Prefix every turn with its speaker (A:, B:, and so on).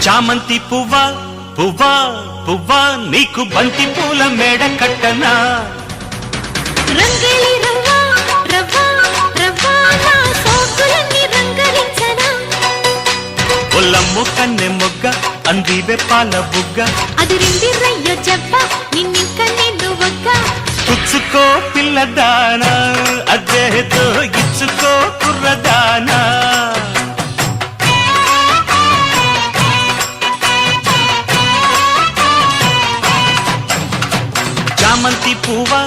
A: చామంతి పువ్వా పువ్వా పువ్వా నీకు బంతి పూల మేడ కట్టనా
B: రంగేలి రవ్వా రవ్వా రవ్వా నా సోకులన్నీ రంగరించనా
A: ఒల్లమ్ము కన్నె మొగ్గ అందివే పాల బుగ్గ
B: అది రిందిరయ్యో జవ్వ నిన్నింక నిన్ను ఒక్క
A: పుచ్చుకో పిల్లదానా అదేతో ఇచ్చుకో కుర్రదానా చామంతి పువ్వా